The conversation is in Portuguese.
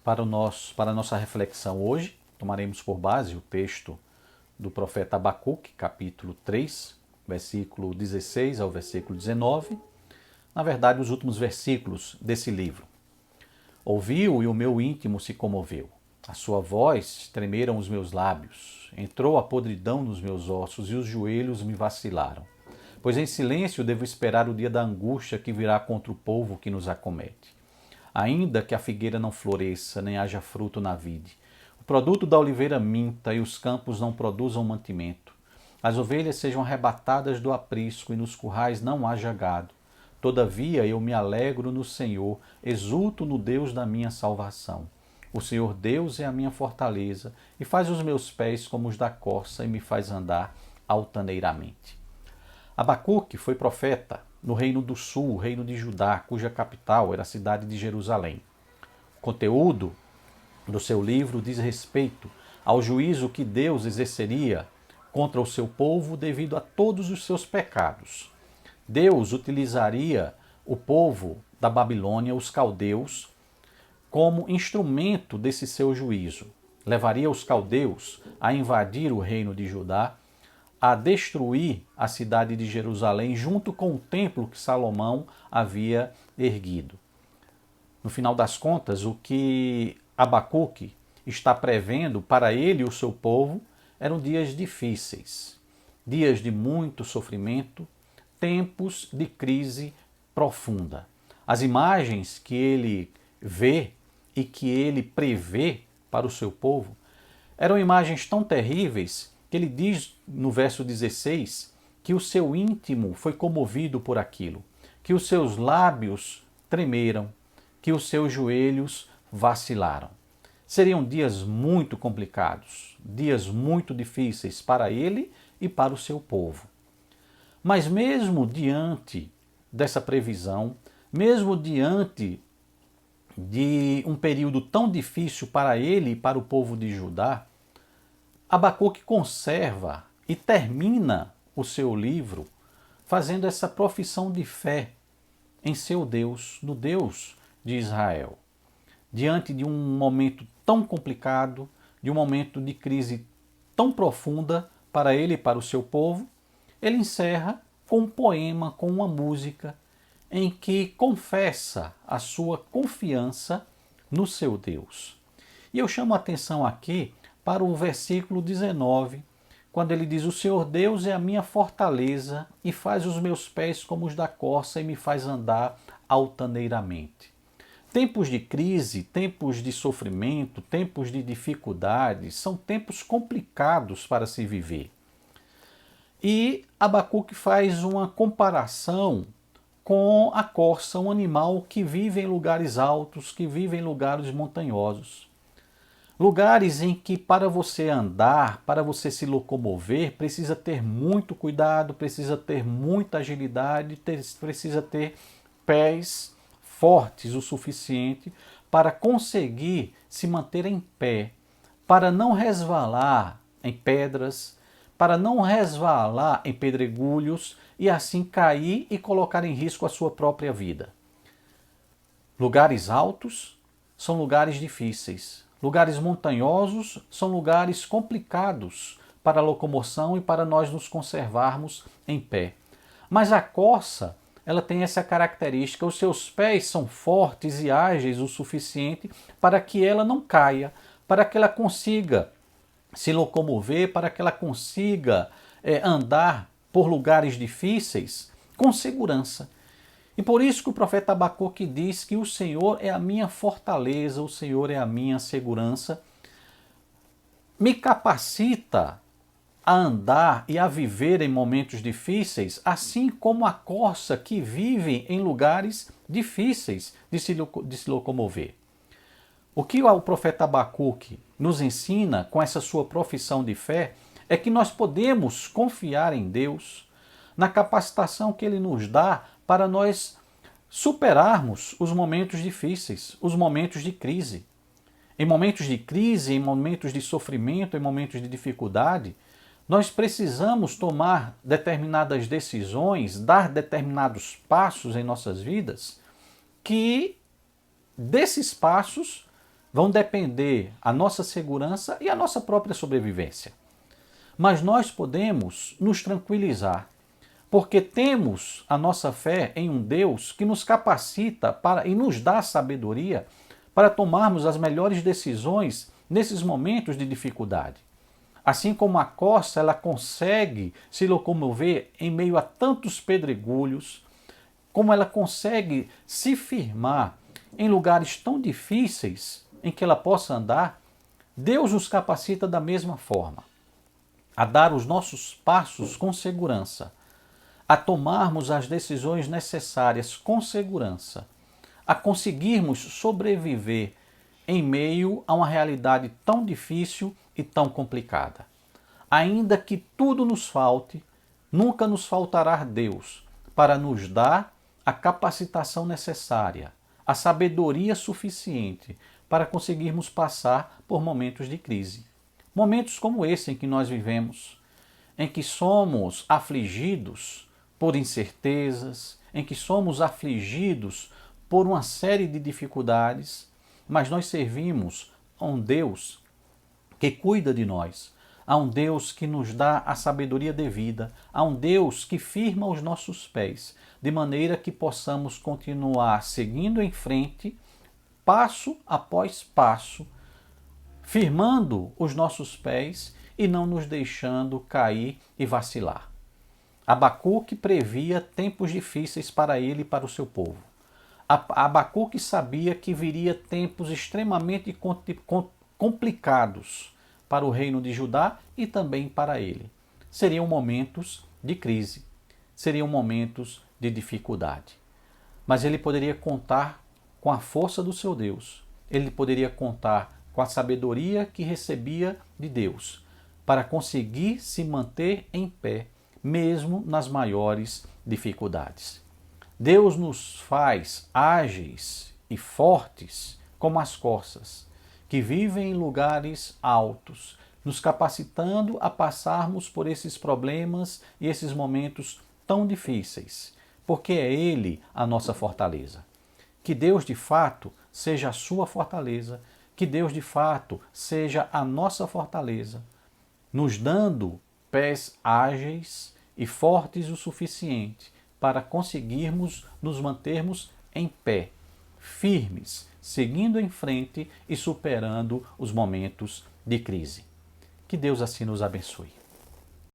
Para a nossa reflexão hoje, tomaremos por base o texto do profeta Abacuque, capítulo 3, versículo 16 ao versículo 19. Na verdade, os últimos versículos desse livro. Ouviu e o meu íntimo se comoveu. A sua voz tremeram os meus lábios. Entrou a podridão nos meus ossos e os joelhos me vacilaram. Pois em silêncio devo esperar o dia da angústia que virá contra o povo que nos acomete. Ainda que a figueira não floresça, nem haja fruto na vide, o produto da oliveira minta e os campos não produzam mantimento, as ovelhas sejam arrebatadas do aprisco e nos currais não haja gado. Todavia eu me alegro no Senhor, exulto no Deus da minha salvação. O Senhor Deus é a minha fortaleza e faz os meus pés como os da corça e me faz andar altaneiramente. Abacuque foi profeta no Reino do Sul, Reino de Judá, cuja capital era a cidade de Jerusalém. O conteúdo do seu livro diz respeito ao juízo que Deus exerceria contra o seu povo devido a todos os seus pecados. Deus utilizaria o povo da Babilônia, os caldeus, como instrumento desse seu juízo. Levaria os caldeus a invadir o reino de Judá, a destruir a cidade de Jerusalém junto com o templo que Salomão havia erguido. No final das contas, o que Abacuque está prevendo para ele e o seu povo eram dias difíceis, dias de muito sofrimento, tempos de crise profunda. As imagens que ele vê e que ele prevê para o seu povo eram imagens tão terríveis que ele diz no verso 16 que o seu íntimo foi comovido por aquilo, que os seus lábios tremeram, que os seus joelhos vacilaram. Seriam dias muito complicados, dias muito difíceis para ele e para o seu povo. Mas mesmo diante dessa previsão, mesmo diante de um período tão difícil para ele e para o povo de Judá, Abacuque conserva e termina o seu livro fazendo essa profissão de fé em seu Deus, no Deus de Israel. Diante de um momento tão complicado, de um momento de crise tão profunda para ele e para o seu povo, ele encerra com um poema, com uma música, em que confessa a sua confiança no seu Deus. E eu chamo a atenção aqui para o versículo 19, quando ele diz: o Senhor Deus é a minha fortaleza e faz os meus pés como os da corça e me faz andar altaneiramente. Tempos de crise, tempos de sofrimento, tempos de dificuldades, são tempos complicados para se viver. E Abacuque faz uma comparação com a corça, um animal que vive em lugares altos, que vive em lugares montanhosos. Lugares em que para você andar, para você se locomover, precisa ter muito cuidado, precisa ter muita agilidade, precisa ter pés fortes o suficiente para conseguir se manter em pé, para não resvalar em pedras, para não resvalar em pedregulhos e assim cair e colocar em risco a sua própria vida. Lugares altos são lugares difíceis. Lugares montanhosos são lugares complicados para a locomoção e para nós nos conservarmos em pé. Mas a corça, ela tem essa característica: os seus pés são fortes e ágeis o suficiente para que ela não caia, para que ela consiga se locomover, para que ela consiga andar por lugares difíceis com segurança. E por isso que o profeta Abacuque diz que o Senhor é a minha fortaleza, o Senhor é a minha segurança, me capacita a andar e a viver em momentos difíceis, assim como a corça que vive em lugares difíceis de se locomover. O que o profeta Abacuque nos ensina com essa sua profissão de fé é que nós podemos confiar em Deus, na capacitação que Ele nos dá para nós superarmos os momentos difíceis, os momentos de crise. Em momentos de crise, em momentos de sofrimento, em momentos de dificuldade, nós precisamos tomar determinadas decisões, dar determinados passos em nossas vidas, que desses passos vão depender a nossa segurança e a nossa própria sobrevivência. Mas nós podemos nos tranquilizar, porque temos a nossa fé em um Deus que nos capacita e nos dá sabedoria para tomarmos as melhores decisões nesses momentos de dificuldade. Assim como a corça ela consegue se locomover em meio a tantos pedregulhos, como ela consegue se firmar em lugares tão difíceis em que ela possa andar, Deus nos capacita da mesma forma a dar os nossos passos com segurança, a tomarmos as decisões necessárias com segurança, a conseguirmos sobreviver em meio a uma realidade tão difícil e tão complicada. Ainda que tudo nos falte, nunca nos faltará Deus para nos dar a capacitação necessária, a sabedoria suficiente para conseguirmos passar por momentos de crise. Momentos como esse em que nós vivemos, em que somos afligidos por incertezas, em que somos afligidos por uma série de dificuldades, mas nós servimos a um Deus que cuida de nós, a um Deus que nos dá a sabedoria devida, a um Deus que firma os nossos pés, de maneira que possamos continuar seguindo em frente, passo após passo, firmando os nossos pés e não nos deixando cair e vacilar. Abacuque previa tempos difíceis para ele e para o seu povo. Abacuque sabia que viria tempos extremamente complicados para o reino de Judá e também para ele. Seriam momentos de crise, seriam momentos de dificuldade. Mas ele poderia contar com a força do seu Deus, ele poderia contar com a sabedoria que recebia de Deus, para conseguir se manter em pé, mesmo nas maiores dificuldades. Deus nos faz ágeis e fortes como as corças, que vivem em lugares altos, nos capacitando a passarmos por esses problemas e esses momentos tão difíceis, porque é Ele a nossa fortaleza. Que Deus de fato seja a sua fortaleza, que Deus de fato seja a nossa fortaleza, nos dando pés ágeis e fortes o suficiente para conseguirmos nos mantermos em pé, firmes, seguindo em frente e superando os momentos de crise. Que Deus assim nos abençoe.